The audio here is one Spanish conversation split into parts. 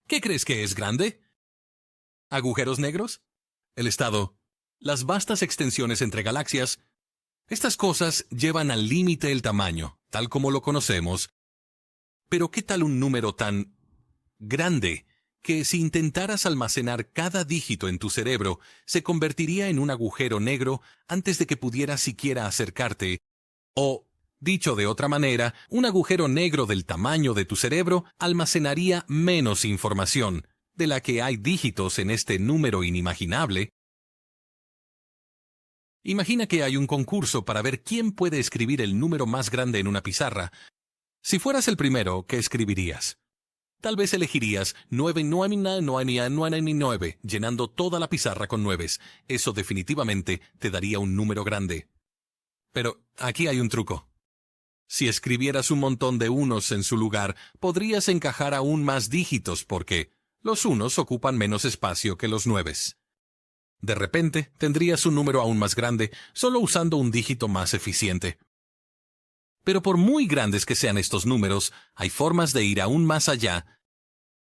¿Qué crees que es grande? ¿Agujeros negros? ¿El estado? ¿Las vastas extensiones entre galaxias? Estas cosas llevan al límite el tamaño, tal como lo conocemos. Pero ¿qué tal un número tan grande que si intentaras almacenar cada dígito en tu cerebro, se convertiría en un agujero negro antes de que pudieras siquiera acercarte? O, dicho de otra manera, un agujero negro del tamaño de tu cerebro almacenaría menos información, de la que hay dígitos en este número inimaginable. Imagina que hay un concurso para ver quién puede escribir el número más grande en una pizarra. Si fueras el primero, ¿qué escribirías? Tal vez elegirías 99999, llenando toda la pizarra con nueves. Eso definitivamente te daría un número grande. Pero aquí hay un truco. Si escribieras un montón de unos en su lugar, podrías encajar aún más dígitos porque los unos ocupan menos espacio que los nueves. De repente, tendrías un número aún más grande solo usando un dígito más eficiente. Pero por muy grandes que sean estos números, hay formas de ir aún más allá.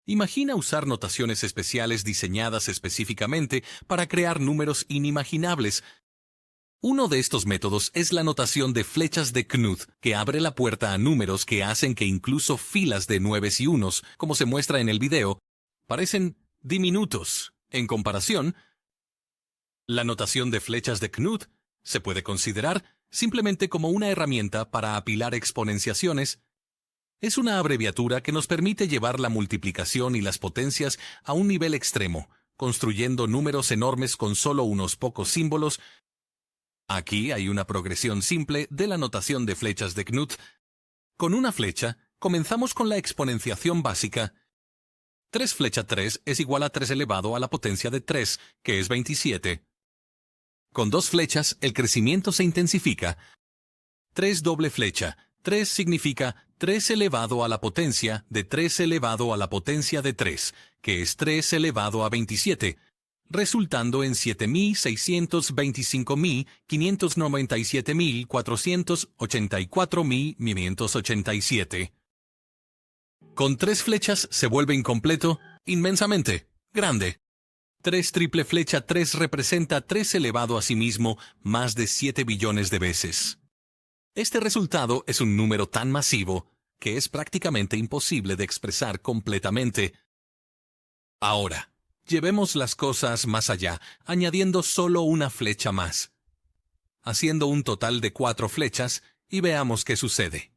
Imagina usar notaciones especiales diseñadas específicamente para crear números inimaginables. Uno de estos métodos es la notación de flechas de Knuth, que abre la puerta a números que hacen que incluso filas de nueves y unos, como se muestra en el video, parecen diminutos. En comparación, la notación de flechas de Knuth se puede considerar simplemente como una herramienta para apilar exponenciaciones. Es una abreviatura que nos permite llevar la multiplicación y las potencias a un nivel extremo, construyendo números enormes con solo unos pocos símbolos. Aquí hay una progresión simple de la notación de flechas de Knuth. Con una flecha, comenzamos con la exponenciación básica. 3 flecha 3 es igual a 3 elevado a la potencia de 3, que es 27. Con 2 flechas, el crecimiento se intensifica. 3 doble flecha. 3 significa 3 elevado a la potencia de 3 elevado a la potencia de 3, que es 3 elevado a 27, resultando en 7.625.597.484.587. Con 3 flechas se vuelve incompleto, inmensamente grande. 3 triple flecha 3 representa 3 elevado a sí mismo más de 7 billones de veces. Este resultado es un número tan masivo que es prácticamente imposible de expresar completamente. Ahora, llevemos las cosas más allá, añadiendo solo una flecha más, haciendo un total de 4 flechas, y veamos qué sucede.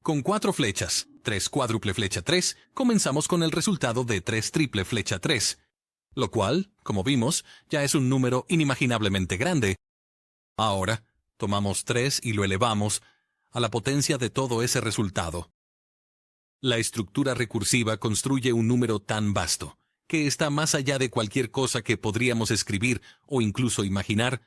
Con 4 flechas, 3 cuádruple flecha 3, comenzamos con el resultado de 3 triple flecha 3, lo cual, como vimos, ya es un número inimaginablemente grande. Ahora, tomamos 3 y lo elevamos a la potencia de todo ese resultado. La estructura recursiva construye un número tan vasto, que está más allá de cualquier cosa que podríamos escribir o incluso imaginar.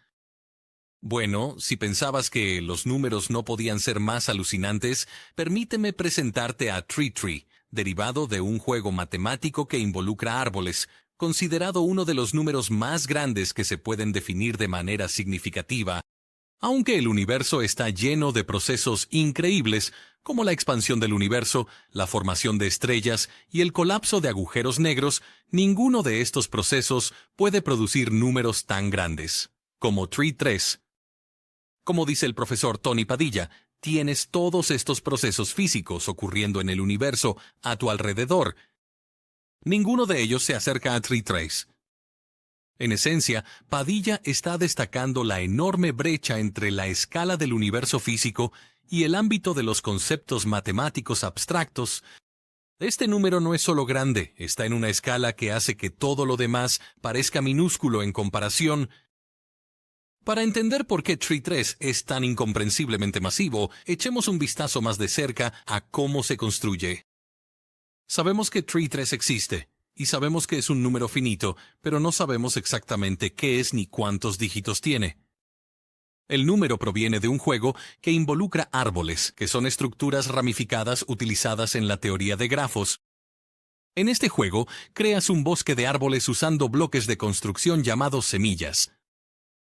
Bueno, si pensabas que los números no podían ser más alucinantes, permíteme presentarte a TreeTree, derivado de un juego matemático que involucra árboles, considerado uno de los números más grandes que se pueden definir de manera significativa. Aunque el universo está lleno de procesos increíbles, como la expansión del universo, la formación de estrellas y el colapso de agujeros negros, ninguno de estos procesos puede producir números tan grandes como TREE-3. Como dice el profesor Tony Padilla, tienes todos estos procesos físicos ocurriendo en el universo a tu alrededor. Ninguno de ellos se acerca a TREE-3. En esencia, Padilla está destacando la enorme brecha entre la escala del universo físico y el ámbito de los conceptos matemáticos abstractos. Este número no es solo grande, está en una escala que hace que todo lo demás parezca minúsculo en comparación. Para entender por qué TREE-3 es tan incomprensiblemente masivo, echemos un vistazo más de cerca a cómo se construye. Sabemos que TREE-3 existe, y sabemos que es un número finito, pero no sabemos exactamente qué es ni cuántos dígitos tiene. El número proviene de un juego que involucra árboles, que son estructuras ramificadas utilizadas en la teoría de grafos. En este juego, creas un bosque de árboles usando bloques de construcción llamados semillas.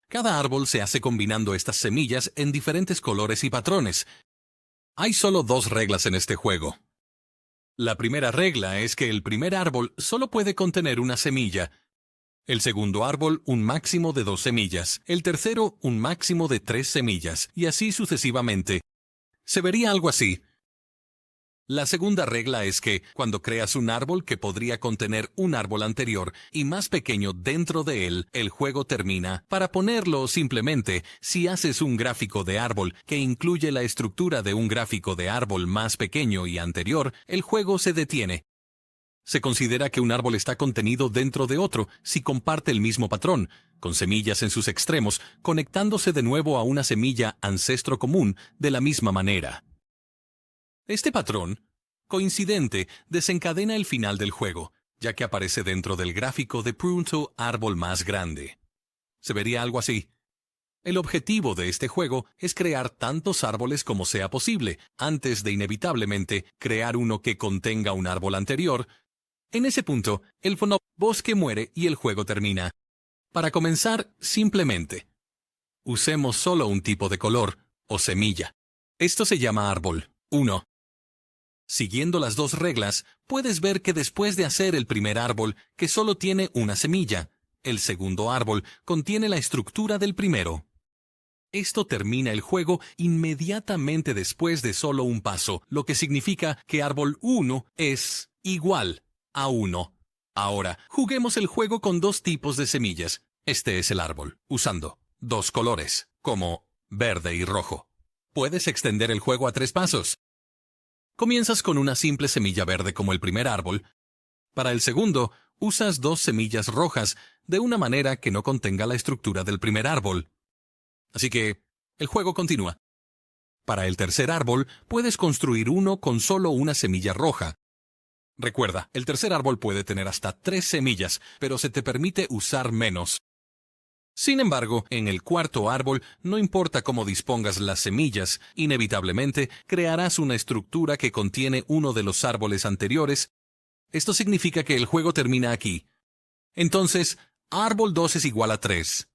Cada árbol se hace combinando estas semillas en diferentes colores y patrones. Hay solo 2 reglas en este juego. La primera regla es que el primer árbol solo puede contener una semilla. El segundo árbol, un máximo de 2 semillas. El tercero, un máximo de 3 semillas. Y así sucesivamente. Se vería algo así. La segunda regla es que, cuando creas un árbol que podría contener un árbol anterior y más pequeño dentro de él, el juego termina. Para ponerlo simplemente, si haces un gráfico de árbol que incluye la estructura de un gráfico de árbol más pequeño y anterior, el juego se detiene. Se considera que un árbol está contenido dentro de otro si comparte el mismo patrón, con semillas en sus extremos, conectándose de nuevo a una semilla ancestro común de la misma manera. Este patrón, coincidente, desencadena el final del juego, ya que aparece dentro del gráfico de punto árbol más grande. Se vería algo así. El objetivo de este juego es crear tantos árboles como sea posible, antes de inevitablemente crear uno que contenga un árbol anterior. En ese punto, el bosque muere y el juego termina. Para comenzar, simplemente, usemos solo un tipo de color, o semilla. Esto se llama árbol 1. Siguiendo las dos reglas, puedes ver que después de hacer el primer árbol, que solo tiene una semilla, el segundo árbol contiene la estructura del primero. Esto termina el juego inmediatamente después de solo un paso, lo que significa que árbol 1 es igual a 1. Ahora, juguemos el juego con dos tipos de semillas. Este es el árbol, usando dos colores, como verde y rojo. Puedes extender el juego a 3 pasos. Comienzas con una simple semilla verde como el primer árbol. Para el segundo, usas 2 semillas rojas de una manera que no contenga la estructura del primer árbol. Así que, el juego continúa. Para el tercer árbol, puedes construir uno con solo una semilla roja. Recuerda, el tercer árbol puede tener hasta 3 semillas, pero se te permite usar menos. Sin embargo, en el cuarto árbol, no importa cómo dispongas las semillas, inevitablemente crearás una estructura que contiene uno de los árboles anteriores. Esto significa que el juego termina aquí. Entonces, árbol 2 es igual a 3.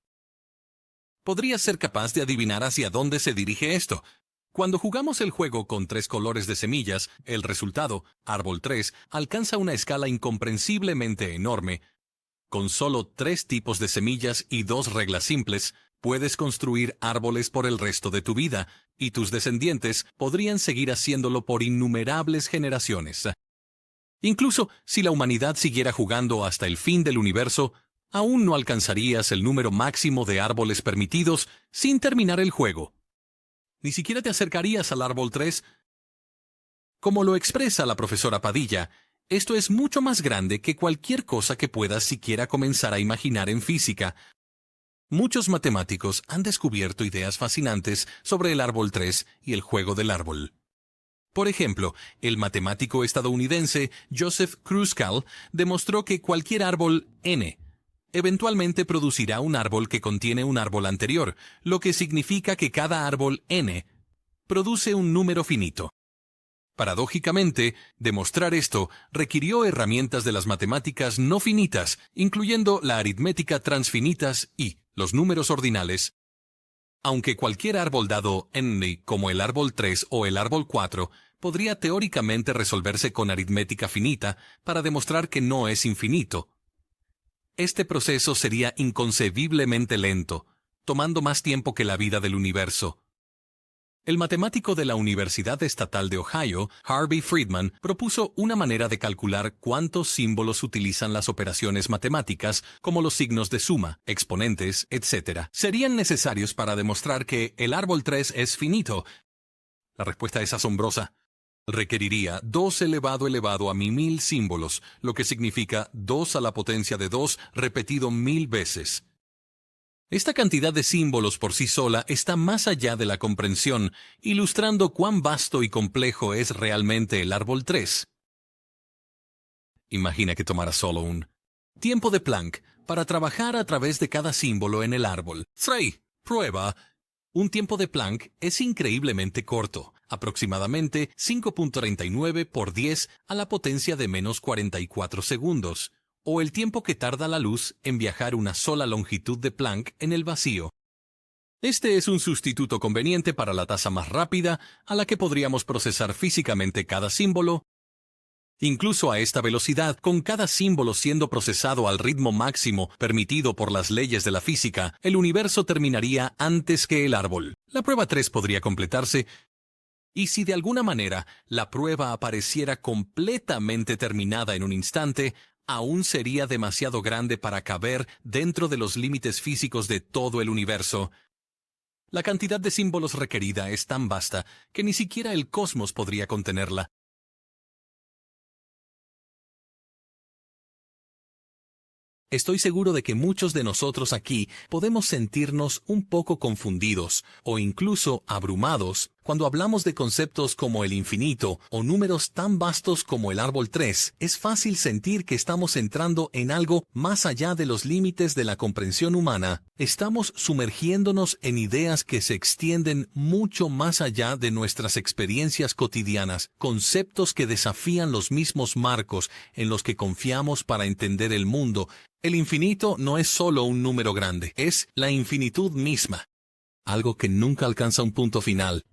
Podrías ser capaz de adivinar hacia dónde se dirige esto. Cuando jugamos el juego con 3 colores de semillas, el resultado, árbol 3, alcanza una escala incomprensiblemente enorme. Con solo 3 tipos de semillas y 2 reglas simples, puedes construir árboles por el resto de tu vida, y tus descendientes podrían seguir haciéndolo por innumerables generaciones. Incluso si la humanidad siguiera jugando hasta el fin del universo, aún no alcanzarías el número máximo de árboles permitidos sin terminar el juego. Ni siquiera te acercarías al árbol 3. Como lo expresa la profesora Padilla, esto es mucho más grande que cualquier cosa que puedas siquiera comenzar a imaginar en física. Muchos matemáticos han descubierto ideas fascinantes sobre el árbol 3 y el juego del árbol. Por ejemplo, el matemático estadounidense Joseph Kruskal demostró que cualquier árbol n eventualmente producirá un árbol que contiene un árbol anterior, lo que significa que cada árbol n produce un número finito. Paradójicamente, demostrar esto requirió herramientas de las matemáticas no finitas, incluyendo la aritmética transfinitas y los números ordinales. Aunque cualquier árbol dado n, como el árbol 3 o el árbol 4, podría teóricamente resolverse con aritmética finita para demostrar que no es infinito. Este proceso sería inconcebiblemente lento, tomando más tiempo que la vida del universo. El matemático de la Universidad Estatal de Ohio, Harvey Friedman, propuso una manera de calcular cuántos símbolos utilizan las operaciones matemáticas, como los signos de suma, exponentes, etc. Serían necesarios para demostrar que el árbol 3 es finito. La respuesta es asombrosa. Requeriría 2 elevado a 1000 símbolos, lo que significa 2 a la potencia de 2 repetido 1000 veces. Esta cantidad de símbolos por sí sola está más allá de la comprensión, ilustrando cuán vasto y complejo es realmente el árbol 3. Imagina que tomaras solo un tiempo de Planck para trabajar a través de cada símbolo en el árbol. 3. Prueba. Un tiempo de Planck es increíblemente corto, aproximadamente 5.39 por 10 a la potencia de menos 44 segundos. O el tiempo que tarda la luz en viajar una sola longitud de Planck en el vacío. Este es un sustituto conveniente para la tasa más rápida a la que podríamos procesar físicamente cada símbolo. Incluso a esta velocidad, con cada símbolo siendo procesado al ritmo máximo permitido por las leyes de la física, el universo terminaría antes que el árbol. La prueba 3 podría completarse, y si de alguna manera la prueba apareciera completamente terminada en un instante, aún sería demasiado grande para caber dentro de los límites físicos de todo el universo. La cantidad de símbolos requerida es tan vasta que ni siquiera el cosmos podría contenerla. Estoy seguro de que muchos de nosotros aquí podemos sentirnos un poco confundidos o incluso abrumados cuando hablamos de conceptos como el infinito o números tan vastos como el árbol 3. Es fácil sentir que estamos entrando en algo más allá de los límites de la comprensión humana. Estamos sumergiéndonos en ideas que se extienden mucho más allá de nuestras experiencias cotidianas, conceptos que desafían los mismos marcos en los que confiamos para entender el mundo. El infinito no es solo un número grande, es la infinitud misma, algo que nunca alcanza un punto final.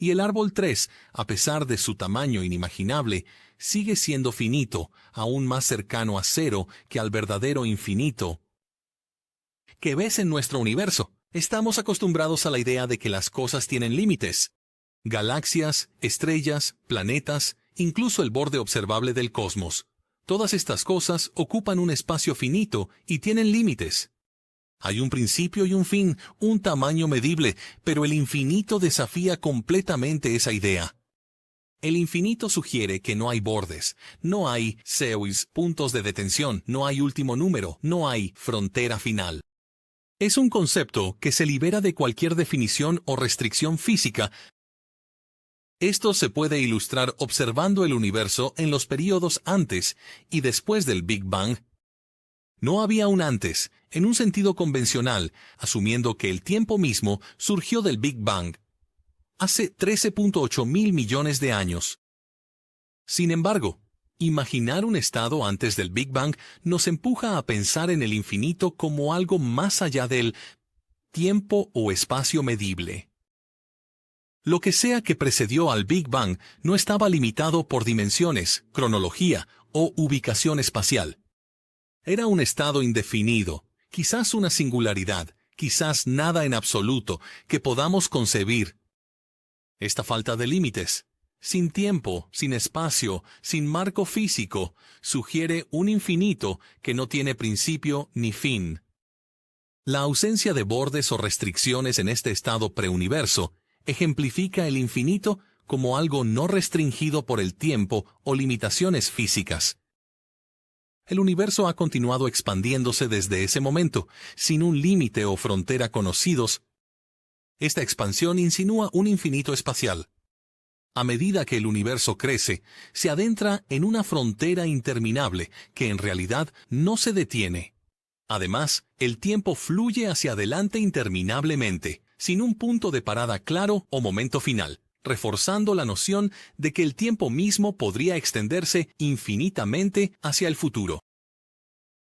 Y el árbol 3, a pesar de su tamaño inimaginable, sigue siendo finito, aún más cercano a cero que al verdadero infinito que ves en nuestro universo. Estamos acostumbrados a la idea de que las cosas tienen límites. Galaxias, estrellas, planetas, incluso el borde observable del cosmos. Todas estas cosas ocupan un espacio finito y tienen límites. Hay un principio y un fin, un tamaño medible, pero el infinito desafía completamente esa idea. El infinito sugiere que no hay bordes, no hay CEUs, puntos de detención, no hay último número, no hay frontera final. Es un concepto que se libera de cualquier definición o restricción física. Esto se puede ilustrar observando el universo en los períodos antes y después del Big Bang. No había un antes, en un sentido convencional, asumiendo que el tiempo mismo surgió del Big Bang, hace 13.8 mil millones de años. Sin embargo, imaginar un estado antes del Big Bang nos empuja a pensar en el infinito como algo más allá del tiempo o espacio medible. Lo que sea que precedió al Big Bang no estaba limitado por dimensiones, cronología o ubicación espacial. Era un estado indefinido, quizás una singularidad, quizás nada en absoluto que podamos concebir. Esta falta de límites, sin tiempo, sin espacio, sin marco físico, sugiere un infinito que no tiene principio ni fin. La ausencia de bordes o restricciones en este estado preuniverso ejemplifica el infinito como algo no restringido por el tiempo o limitaciones físicas. El universo ha continuado expandiéndose desde ese momento, sin un límite o frontera conocidos. Esta expansión insinúa un infinito espacial. A medida que el universo crece, se adentra en una frontera interminable que en realidad no se detiene. Además, el tiempo fluye hacia adelante interminablemente, sin un punto de parada claro o momento final, reforzando la noción de que el tiempo mismo podría extenderse infinitamente hacia el futuro.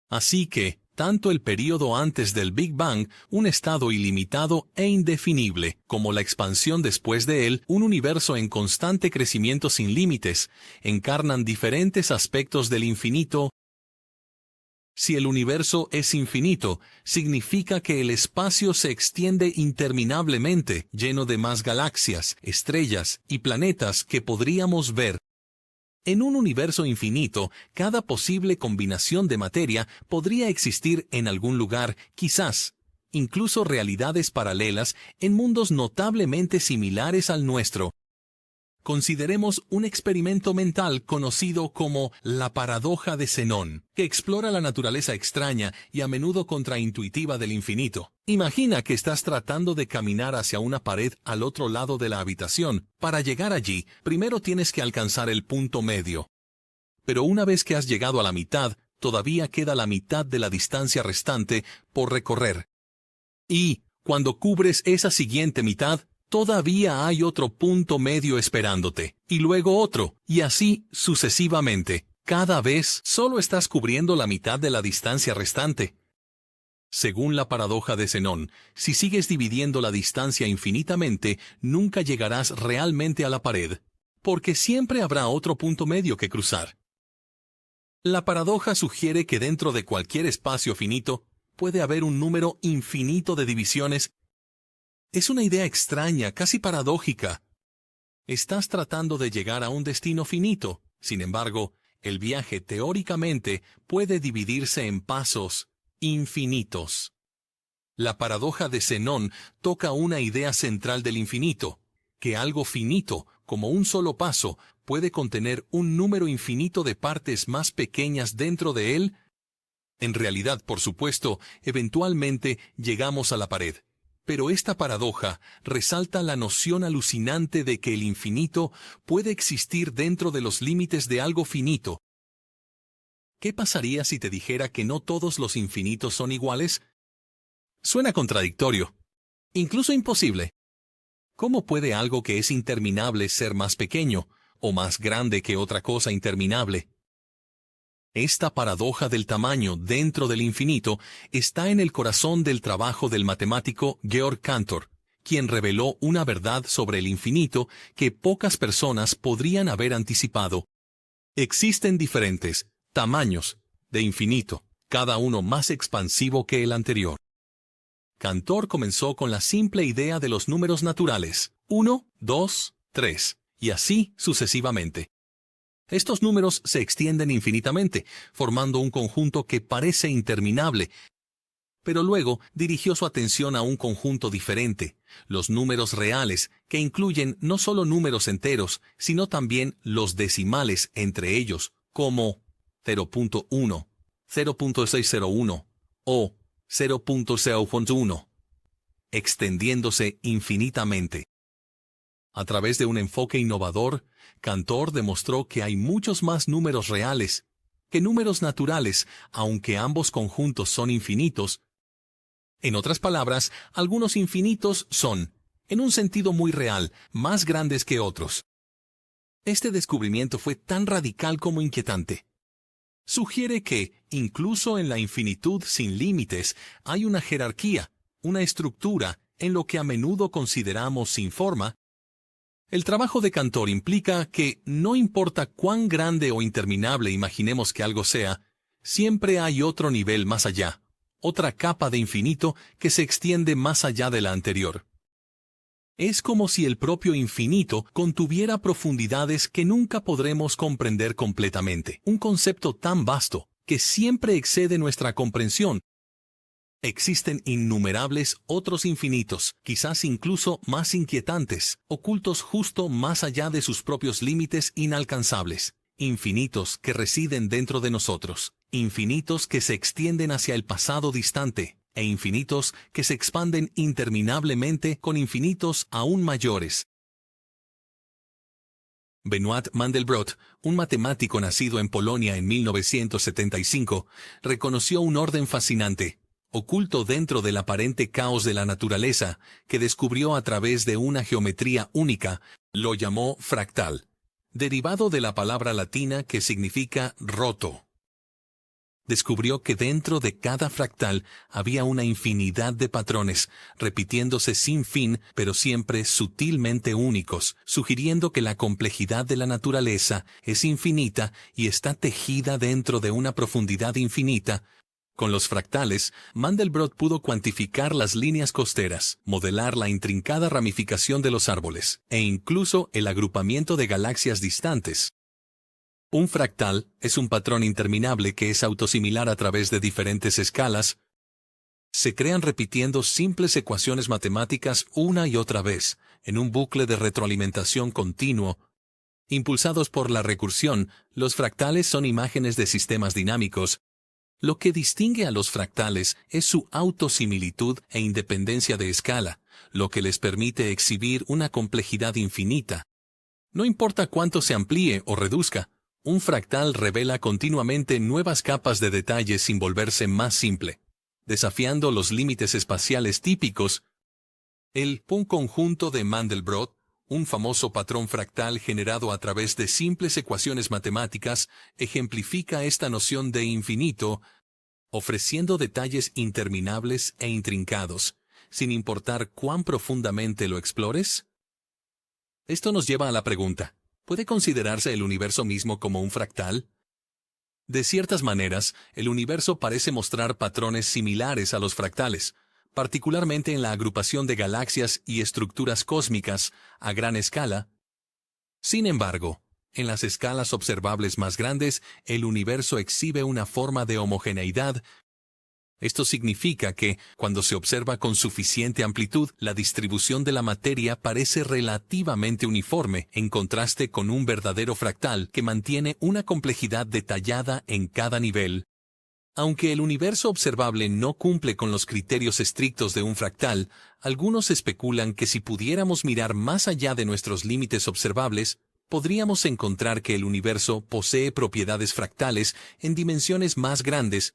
Así que, tanto el período antes del Big Bang, un estado ilimitado e indefinible, como la expansión después de él, un universo en constante crecimiento sin límites, encarnan diferentes aspectos del infinito. Si el universo es infinito, significa que el espacio se extiende interminablemente, lleno de más galaxias, estrellas y planetas que podríamos ver. En un universo infinito, cada posible combinación de materia podría existir en algún lugar, quizás, incluso realidades paralelas en mundos notablemente similares al nuestro. Consideremos un experimento mental conocido como la paradoja de Zenón, que explora la naturaleza extraña y a menudo contraintuitiva del infinito. Imagina que estás tratando de caminar hacia una pared al otro lado de la habitación. Para llegar allí, primero tienes que alcanzar el punto medio. Pero una vez que has llegado a la mitad, todavía queda la mitad de la distancia restante por recorrer. Y, cuando cubres esa siguiente mitad, todavía hay otro punto medio esperándote, y luego otro, y así sucesivamente. Cada vez solo estás cubriendo la mitad de la distancia restante. Según la paradoja de Zenón, si sigues dividiendo la distancia infinitamente, nunca llegarás realmente a la pared. porque siempre habrá otro punto medio que cruzar. La paradoja sugiere que dentro de cualquier espacio finito puede haber un número infinito de divisiones. Es una idea extraña, casi paradójica. Estás tratando de llegar a un destino finito. Sin embargo, el viaje teóricamente puede dividirse en pasos infinitos. La paradoja de Zenón toca una idea central del infinito, que algo finito, como un solo paso, puede contener un número infinito de partes más pequeñas dentro de él. En realidad, por supuesto, eventualmente llegamos a la pared. Pero esta paradoja resalta la noción alucinante de que el infinito puede existir dentro de los límites de algo finito. ¿Qué pasaría si te dijera que no todos los infinitos son iguales? Suena contradictorio, incluso imposible. ¿Cómo puede algo que es interminable ser más pequeño o más grande que otra cosa interminable? Esta paradoja del tamaño dentro del infinito está en el corazón del trabajo del matemático Georg Cantor, quien reveló una verdad sobre el infinito que pocas personas podrían haber anticipado. Existen diferentes tamaños de infinito, cada uno más expansivo que el anterior. Cantor comenzó con la simple idea de los números naturales, 1, 2, 3, y así sucesivamente. Estos números se extienden infinitamente, formando un conjunto que parece interminable. Pero luego dirigió su atención a un conjunto diferente, los números reales, que incluyen no solo números enteros, sino también los decimales entre ellos, como 0.1, 0.601 o 0.0.1, extendiéndose infinitamente. A través de un enfoque innovador, Cantor demostró que hay muchos más números reales que números naturales, aunque ambos conjuntos son infinitos. En otras palabras, algunos infinitos son, en un sentido muy real, más grandes que otros. Este descubrimiento fue tan radical como inquietante. Sugiere que, incluso en la infinitud sin límites, hay una jerarquía, una estructura, en lo que a menudo consideramos sin forma. El trabajo de Cantor implica que, no importa cuán grande o interminable imaginemos que algo sea, siempre hay otro nivel más allá, otra capa de infinito que se extiende más allá de la anterior. Es como si el propio infinito contuviera profundidades que nunca podremos comprender completamente, un concepto tan vasto que siempre excede nuestra comprensión. Existen innumerables otros infinitos, quizás incluso más inquietantes, ocultos justo más allá de sus propios límites inalcanzables, infinitos que residen dentro de nosotros, infinitos que se extienden hacia el pasado distante, e infinitos que se expanden interminablemente con infinitos aún mayores. Benoit Mandelbrot, un matemático nacido en Polonia en 1975, reconoció un orden fascinante, oculto dentro del aparente caos de la naturaleza, que descubrió a través de una geometría única. Lo llamó fractal, derivado de la palabra latina que significa roto. Descubrió que dentro de cada fractal había una infinidad de patrones, repitiéndose sin fin, pero siempre sutilmente únicos, sugiriendo que la complejidad de la naturaleza es infinita y está tejida dentro de una profundidad infinita. Con los fractales, Mandelbrot pudo cuantificar las líneas costeras, modelar la intrincada ramificación de los árboles, e incluso el agrupamiento de galaxias distantes. Un fractal es un patrón interminable que es autosimilar a través de diferentes escalas. Se crean repitiendo simples ecuaciones matemáticas una y otra vez, en un bucle de retroalimentación continuo. Impulsados por la recursión, los fractales son imágenes de sistemas dinámicos. Lo que distingue a los fractales es su autosimilitud e independencia de escala, lo que les permite exhibir una complejidad infinita. No importa cuánto se amplíe o reduzca, un fractal revela continuamente nuevas capas de detalle sin volverse más simple, desafiando los límites espaciales típicos. El conjunto de Mandelbrot, un famoso patrón fractal generado a través de simples ecuaciones matemáticas, ejemplifica esta noción de infinito, ofreciendo detalles interminables e intrincados, sin importar cuán profundamente lo explores. Esto nos lleva a la pregunta: ¿Puede considerarse el universo mismo como un fractal? De ciertas maneras, el universo parece mostrar patrones similares a los fractales, particularmente en la agrupación de galaxias y estructuras cósmicas a gran escala. Sin embargo, en las escalas observables más grandes, el universo exhibe una forma de homogeneidad. Esto significa que, cuando se observa con suficiente amplitud, la distribución de la materia parece relativamente uniforme, en contraste con un verdadero fractal que mantiene una complejidad detallada en cada nivel. Aunque el universo observable no cumple con los criterios estrictos de un fractal, algunos especulan que si pudiéramos mirar más allá de nuestros límites observables, podríamos encontrar que el universo posee propiedades fractales en dimensiones más grandes.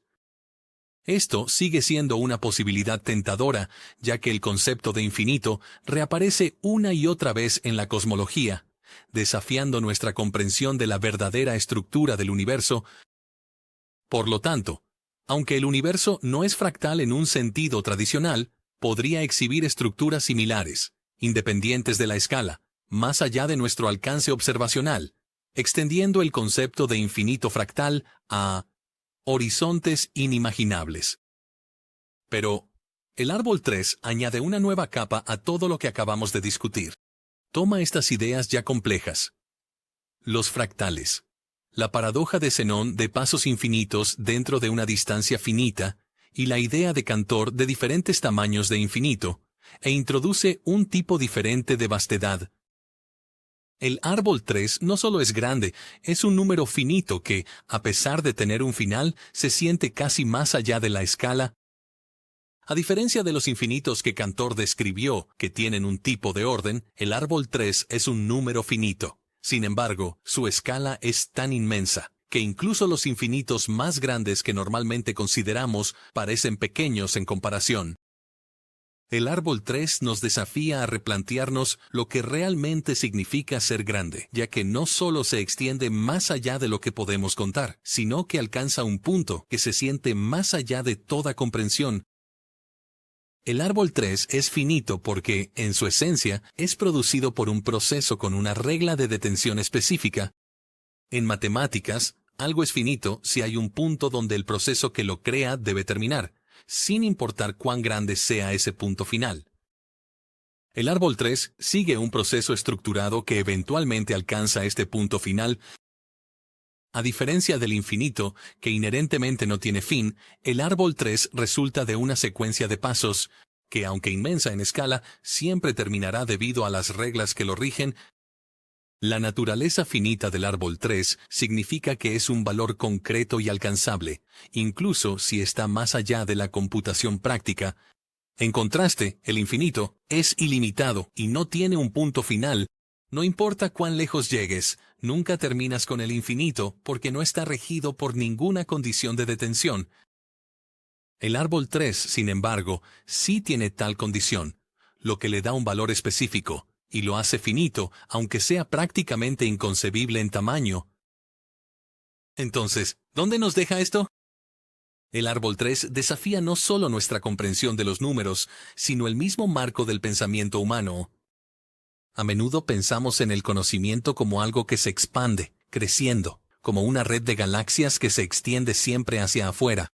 Esto sigue siendo una posibilidad tentadora, ya que el concepto de infinito reaparece una y otra vez en la cosmología, desafiando nuestra comprensión de la verdadera estructura del universo. Por lo tanto, aunque el universo no es fractal en un sentido tradicional, podría exhibir estructuras similares, independientes de la escala, más allá de nuestro alcance observacional, extendiendo el concepto de infinito fractal a horizontes inimaginables. Pero, el árbol 3 añade una nueva capa a todo lo que acabamos de discutir. Toma estas ideas ya complejas. Los fractales. La paradoja de Zenón de pasos infinitos dentro de una distancia finita, y la idea de Cantor de diferentes tamaños de infinito, e introduce un tipo diferente de vastedad. El árbol 3 no solo es grande, es un número finito que, a pesar de tener un final, se siente casi más allá de la escala. A diferencia de los infinitos que Cantor describió, que tienen un tipo de orden, el árbol 3 es un número finito. Sin embargo, su escala es tan inmensa, que incluso los infinitos más grandes que normalmente consideramos parecen pequeños en comparación. El árbol 3 nos desafía a replantearnos lo que realmente significa ser grande, ya que no solo se extiende más allá de lo que podemos contar, sino que alcanza un punto que se siente más allá de toda comprensión. El árbol 3 es finito porque, en su esencia, es producido por un proceso con una regla de detención específica. En matemáticas, algo es finito si hay un punto donde el proceso que lo crea debe terminar, sin importar cuán grande sea ese punto final. El árbol 3 sigue un proceso estructurado que eventualmente alcanza este punto final. A diferencia del infinito, que inherentemente no tiene fin, el árbol 3 resulta de una secuencia de pasos, que aunque inmensa en escala, siempre terminará debido a las reglas que lo rigen. La naturaleza finita del árbol 3 significa que es un valor concreto y alcanzable, incluso si está más allá de la computación práctica. En contraste, el infinito es ilimitado y no tiene un punto final. No importa cuán lejos llegues, nunca terminas con el infinito porque no está regido por ninguna condición de detención. El árbol 3, sin embargo, sí tiene tal condición, lo que le da un valor específico, y lo hace finito, aunque sea prácticamente inconcebible en tamaño. Entonces, ¿dónde nos deja esto? El árbol 3 desafía no solo nuestra comprensión de los números, sino el mismo marco del pensamiento humano. A menudo pensamos en el conocimiento como algo que se expande, creciendo, como una red de galaxias que se extiende siempre hacia afuera.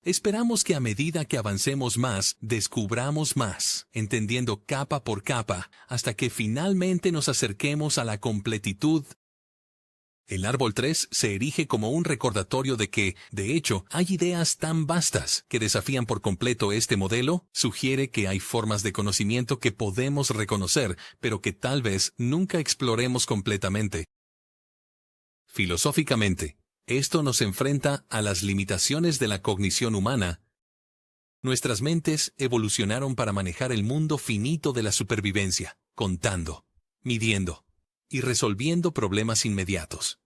Esperamos que a medida que avancemos más, descubramos más, entendiendo capa por capa, hasta que finalmente nos acerquemos a la completitud. El árbol 3 se erige como un recordatorio de que, de hecho, hay ideas tan vastas que desafían por completo este modelo. Sugiere que hay formas de conocimiento que podemos reconocer, pero que tal vez nunca exploremos completamente. Filosóficamente, esto nos enfrenta a las limitaciones de la cognición humana. Nuestras mentes evolucionaron para manejar el mundo finito de la supervivencia, contando, midiendo y resolviendo problemas inmediatos.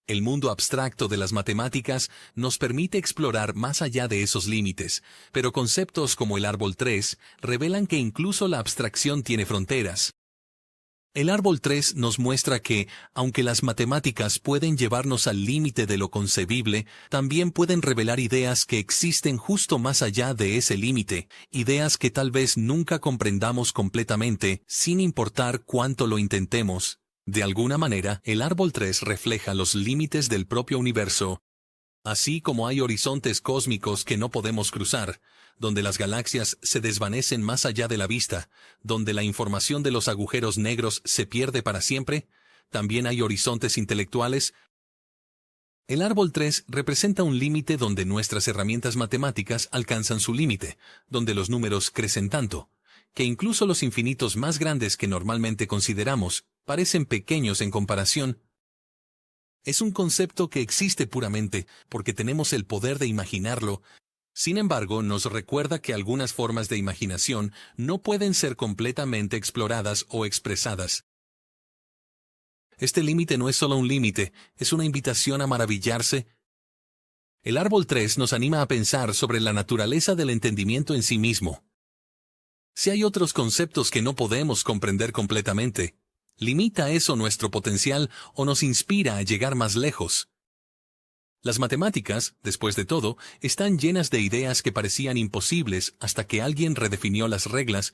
El mundo abstracto de las matemáticas nos permite explorar más allá de esos límites, pero conceptos como el árbol 3 revelan que incluso la abstracción tiene fronteras. El árbol 3 nos muestra que, aunque las matemáticas pueden llevarnos al límite de lo concebible, también pueden revelar ideas que existen justo más allá de ese límite, ideas que tal vez nunca comprendamos completamente, sin importar cuánto lo intentemos. De alguna manera, el árbol 3 refleja los límites del propio universo. Así como hay horizontes cósmicos que no podemos cruzar, donde las galaxias se desvanecen más allá de la vista, donde la información de los agujeros negros se pierde para siempre, también hay horizontes intelectuales. El árbol 3 representa un límite donde nuestras herramientas matemáticas alcanzan su límite, donde los números crecen tanto, que incluso los infinitos más grandes que normalmente consideramos parecen pequeños en comparación. Es un concepto que existe puramente porque tenemos el poder de imaginarlo. Sin embargo, nos recuerda que algunas formas de imaginación no pueden ser completamente exploradas o expresadas. Este límite no es solo un límite, es una invitación a maravillarse. El árbol 3 nos anima a pensar sobre la naturaleza del entendimiento en sí mismo. Si hay otros conceptos que no podemos comprender completamente, ¿limita eso nuestro potencial o nos inspira a llegar más lejos? Las matemáticas, después de todo, están llenas de ideas que parecían imposibles hasta que alguien redefinió las reglas.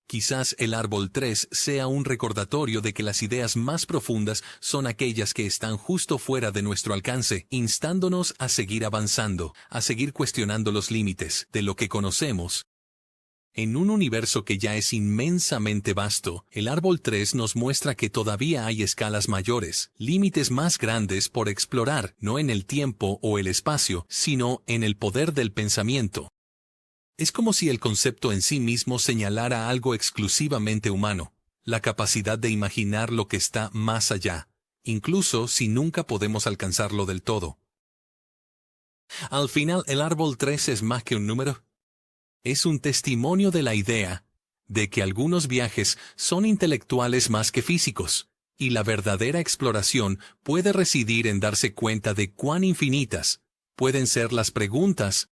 Quizás el árbol 3 sea un recordatorio de que las ideas más profundas son aquellas que están justo fuera de nuestro alcance, instándonos a seguir avanzando, a seguir cuestionando los límites de lo que conocemos. En un universo que ya es inmensamente vasto, el árbol 3 nos muestra que todavía hay escalas mayores, límites más grandes por explorar, no en el tiempo o el espacio, sino en el poder del pensamiento. Es como si el concepto en sí mismo señalara algo exclusivamente humano, la capacidad de imaginar lo que está más allá, incluso si nunca podemos alcanzarlo del todo. Al final, el árbol 3 es más que un número. Es un testimonio de la idea de que algunos viajes son intelectuales más que físicos, y la verdadera exploración puede residir en darse cuenta de cuán infinitas pueden ser las preguntas